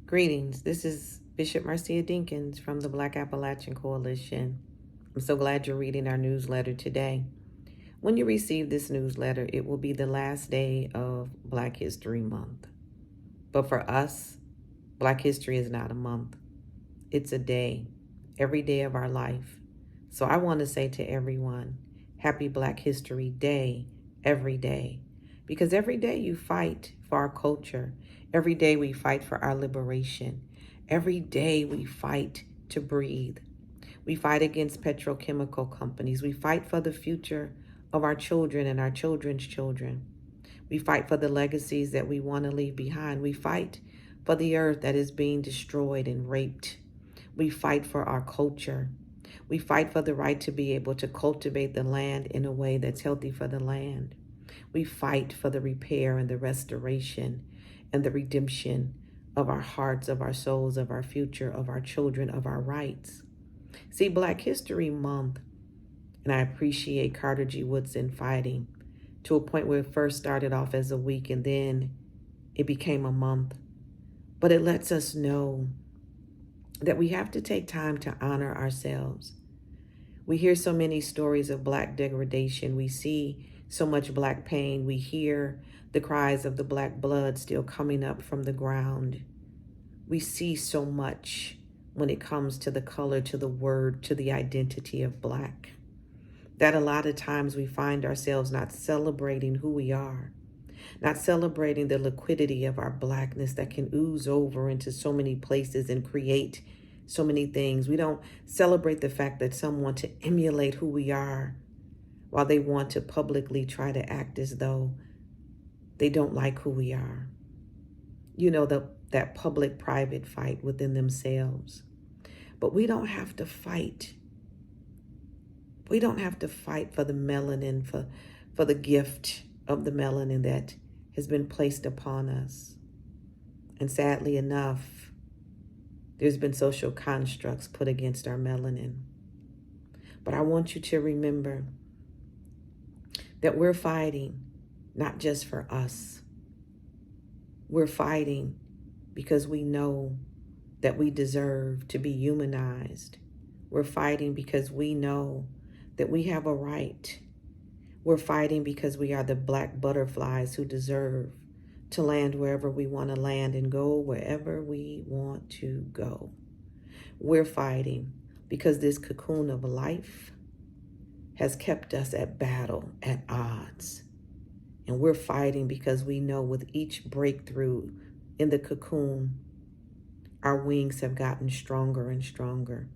Greetings. This is Bishop Marcia Dinkins from the Black Appalachian Coalition. I'm so glad you're reading our newsletter today. When you receive this newsletter, it will be the last day of Black History Month. But for us, Black History is not a month. It's a day, every day of our life. So I want to say to everyone, Happy Black History Day, every day. Because every day you fight for our culture. Every day we fight for our liberation. Every day we fight to breathe. We fight against petrochemical companies. We fight for the future of our children and our children's children. We fight for the legacies that we want to leave behind. We fight for the earth that is being destroyed and raped. We fight for our culture. We fight for the right to be able to cultivate the land in a way that's healthy for the land. We fight for the repair and the restoration and the redemption of our hearts, of our souls, of our future, of our children, of our rights. See, Black History Month, and I appreciate Carter G. Woodson fighting to a point where it first started off as a week and then it became a month. But it lets us know that we have to take time to honor ourselves. We hear so many stories of Black degradation. We see so much Black pain. We hear the cries of the Black blood still coming up from the ground. We see so much when it comes to the color, to the word, to the identity of Black, that a lot of times we find ourselves not celebrating who we are, not celebrating the liquidity of our Blackness that can ooze over into so many places and create so many things. We don't celebrate the fact that some want to emulate who we are while they want to publicly try to act as though they don't like who we are. You know, that public-private fight within themselves. But we don't have to fight. We don't have to fight for the melanin, for the gift of the melanin that has been placed upon us. And sadly enough, there's been social constructs put against our melanin. But I want you to remember that we're fighting not just for us. We're fighting because we know that we deserve to be humanized. We're fighting because we know that we have a right. We're fighting because we are the Black butterflies who deserve to land wherever we want to land and go wherever we want to go. We're fighting because this cocoon of life has kept us at battle, at odds. And we're fighting because we know with each breakthrough in the cocoon, our wings have gotten stronger and stronger,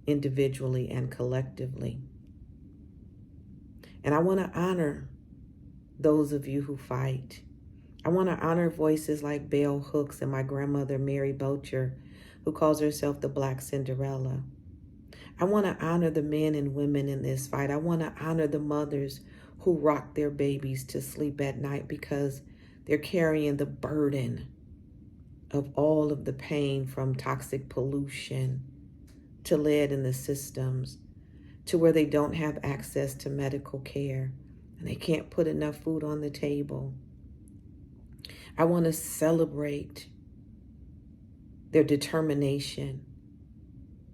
individually and collectively. And I want to honor those of you who fight. I want to honor voices like Bell Hooks and my grandmother, Mary Bocher, who calls herself the Black Cinderella. I want to honor the men and women in this fight. I want to honor the mothers who rock their babies to sleep at night because they're carrying the burden of all of the pain from toxic pollution to lead in the systems, to where they don't have access to medical care and they can't put enough food on the table. I want to celebrate their determination.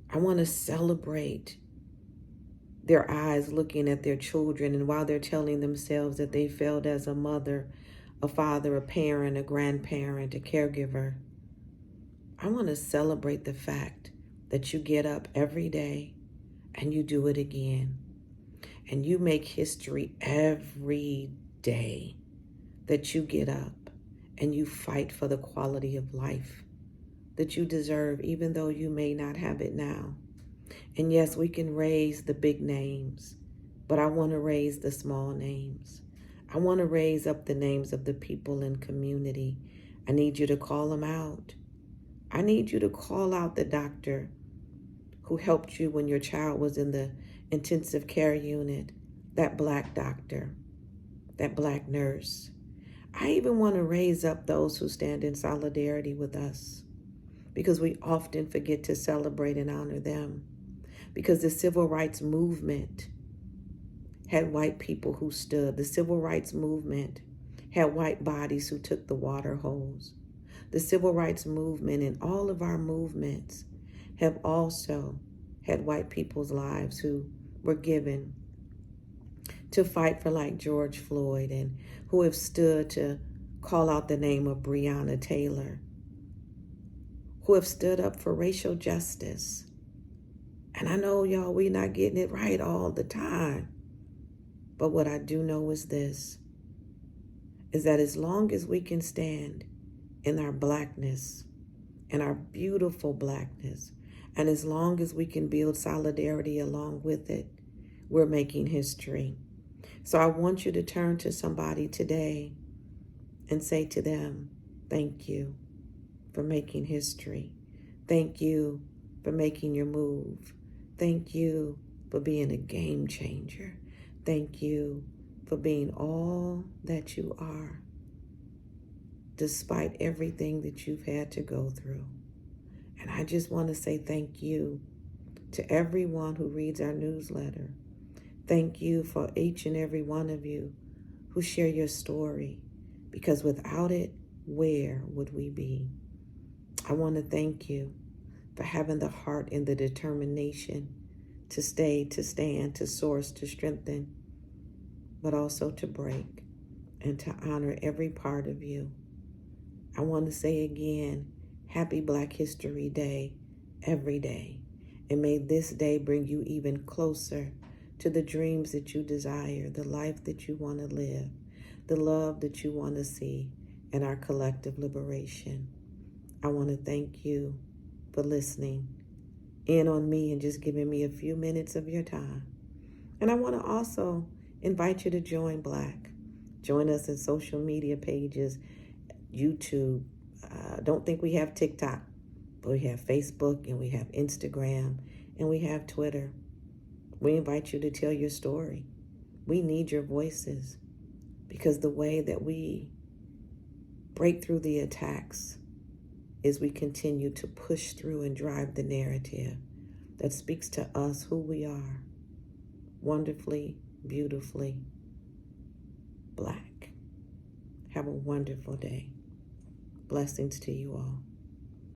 I want to celebrate their eyes looking at their children, and while they're telling themselves that they failed as a mother, a father, a parent, a grandparent, a caregiver, I want to celebrate the fact that you get up every day and you do it again. And you make history every day that you get up and you fight for the quality of life that you deserve, even though you may not have it now. And yes, we can raise the big names, but I want to raise the small names. I want to raise up the names of the people in community. I need you to call them out. I need you to call out the doctor who helped you when your child was in the intensive care unit, that Black doctor, that Black nurse. I even want to raise up those who stand in solidarity with us, because we often forget to celebrate and honor them. Because the civil rights movement had white people who stood. The civil rights movement had white bodies who took the water hose. The civil rights movement and all of our movements have also had white people's lives who were given to fight for, like George Floyd, and who have stood to call out the name of Breonna Taylor, who have stood up for racial justice. And I know, y'all, we're not getting it right all the time. But what I do know is this, is that as long as we can stand in our blackness, in our beautiful blackness, and as long as we can build solidarity along with it, we're making history. So I want you to turn to somebody today and say to them, thank you for making history. Thank you for making your move. Thank you for being a game changer. Thank you for being all that you are, despite everything that you've had to go through. And I just want to say thank you to everyone who reads our newsletter. Thank you for each and every one of you who share your story, because without it, where would we be? I want to thank you for having the heart and the determination to stay, to stand, to source, to strengthen, but also to break and to honor every part of you. I want to say again, happy Black History Day every day. And may this day bring you even closer to the dreams that you desire, the life that you want to live, the love that you want to see, and our collective liberation. I want to thank you for listening in on me and just giving me a few minutes of your time. And I want to also invite you to join Black. Join us in social media pages, YouTube. Don't think we have TikTok, but we have Facebook and we have Instagram and we have Twitter. We invite you to tell your story. We need your voices, because the way that we break through the attacks is we continue to push through and drive the narrative that speaks to us, who we are, wonderfully, beautifully Black. Have a wonderful day. Blessings to you all.